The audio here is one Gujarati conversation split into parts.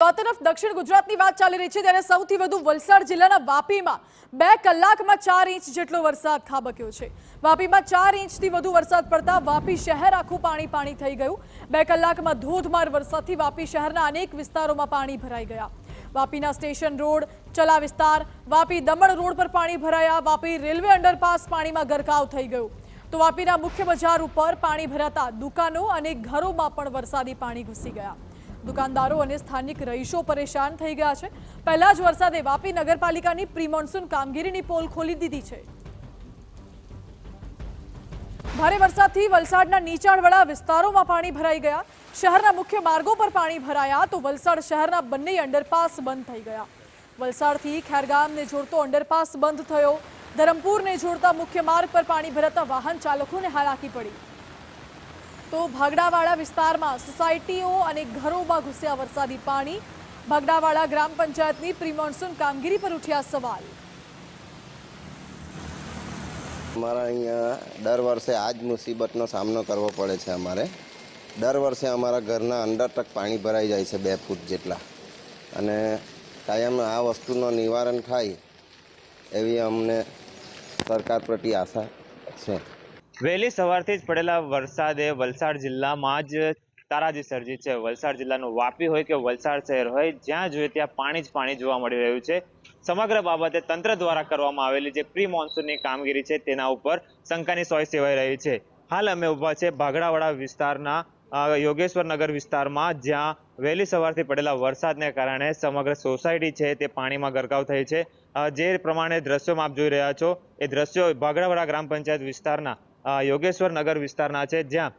તો આ તરફ દક્ષિણ ગુજરાતની વાત ચાલી રહી છે ત્યારે સૌથી વધુ વલસાડ જિલ્લાના વાપીમાં 2 કલાકમાં 4 ઇંચ જેટલો વરસાદ ખાબક્યો છે। વાપીમાં 4 ઇંચથી વધુ વરસાદ પડતા વાપી શહેર આખું પાણી થઈ ગયું। 2 કલાકમાં ધોધમાર વરસાદથી વાપી શહેરના અનેક વિસ્તારોમાં પાણી ભરાઈ ગયા। વાપીના સ્ટેશન રોડ, ચલા વિસ્તાર, વાપી દમણ રોડ પર પાણી ભરાયા। વાપી રેલવે અંડરપાસ પાણીમાં ગરકાવ થઈ ગયું। તો વાપીના મુખ્ય બજાર ઉપર પાણી ભરાતા દુકાનો અને ઘરોમાં પણ વરસાદી પાણી ઘૂસી ગયા। દુકાનદારો અને સ્થાનિક રહીશો પરેશાન થઈ ગયા છે। પહેલા જ વરસાદે વાપી નગરપાલિકાની પ્રી મોન્સૂન કામગીરીની પોલ ખોલી દીધી છે। ભારે વરસાદથી વલસાડના નીચાણવાળા વિસ્તારોમાં પાણી ભરાઈ ગયા। શહેરના મુખ્ય માર્ગો પર પાણી ભરાયા તો વલસાડ શહેરના બંને અંડરપાસ બંધ થઈ ગયા। વલસાડથી ખેરગામને જોડતો અંડરપાસ બંધ થયો। ધરમપુરને જોડતા મુખ્ય માર્ગ પર પાણી ભરાતા વાહન ચાલકોને હાલાકી પડી। તો ભાગડાવાળા વિસ્તારમાં સોસાયટીઓ અને ઘરોમાં ઘૂસ્યા વરસાદી પાણી। ભાગડાવાળા ગ્રામ પંચાયતની પ્રી મોન્સૂન કામગીરી પર ઉઠ્યા સવાલ। અમારા અહીંયા દર વર્ષે આ જ મુસીબતનો સામનો કરવો પડે છે। અમારે દર વર્ષે અમારા ઘરના અંદર તક પાણી ભરાઈ જાય છે 2 ફૂટ જેટલા, અને કાયમ આ વસ્તુનો નિવારણ થાય એવી અમને સરકાર પ્રતિ આશા છે। વહેલી સવારથી જ પડેલા વરસાદે વલસાડ જિલ્લામાં જ તારાજી સર્જી છે। વલસાડ જિલ્લાનું વાપી હોય કે વલસાડ શહેર હોય, જ્યાં જોઈએ ત્યાં પાણી જ પાણી જોવા મળી રહ્યું છે। સમગ્ર બાબતે તંત્ર દ્વારા કરવામાં આવેલી જે પ્રી મોન્સૂનની કામગીરી છે તેના ઉપર શંકાની સોય સેવાઈ રહી છે। હાલ અમે ઊભા છે ભાગડાવાળા વિસ્તારના યોગેશ્વર નગર વિસ્તારમાં, જ્યાં વહેલી સવારથી પડેલા વરસાદને કારણે સમગ્ર સોસાયટી છે તે પાણીમાં ગરકાવ થઈ છે। જે પ્રમાણે દ્રશ્યોમાં આપ જોઈ રહ્યા છો એ દ્રશ્યો ભાગડાવાળા ગ્રામ પંચાયત વિસ્તારના યોગેશ્વર નગર વિસ્તારના છે, જ્યાં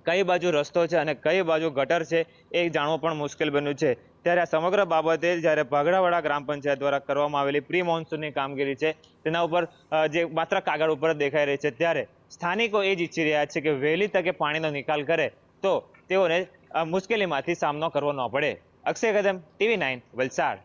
કઈ બાજુ રસ્તો છે અને કઈ બાજુ ગટર છે એ જાણવું પણ મુશ્કેલ બન્યું છે। ત્યારે આ સમગ્ર બાબતે જ્યારે ભાગડાવાળા ગ્રામ પંચાયત દ્વારા કરવામાં આવેલી પ્રી મોન્સૂનની કામગીરી છે તેના ઉપર જે માત્ર કાગળ ઉપર દેખાઈ રહી છે, ત્યારે સ્થાનિકો એ જ ઈચ્છી રહ્યા છે કે વહેલી તકે પાણીનો નિકાલ કરે તો તેઓને મુશ્કેલીમાંથી સામનો કરવો ન પડે। અક્ષય કદમ, TV9 વલસાડ।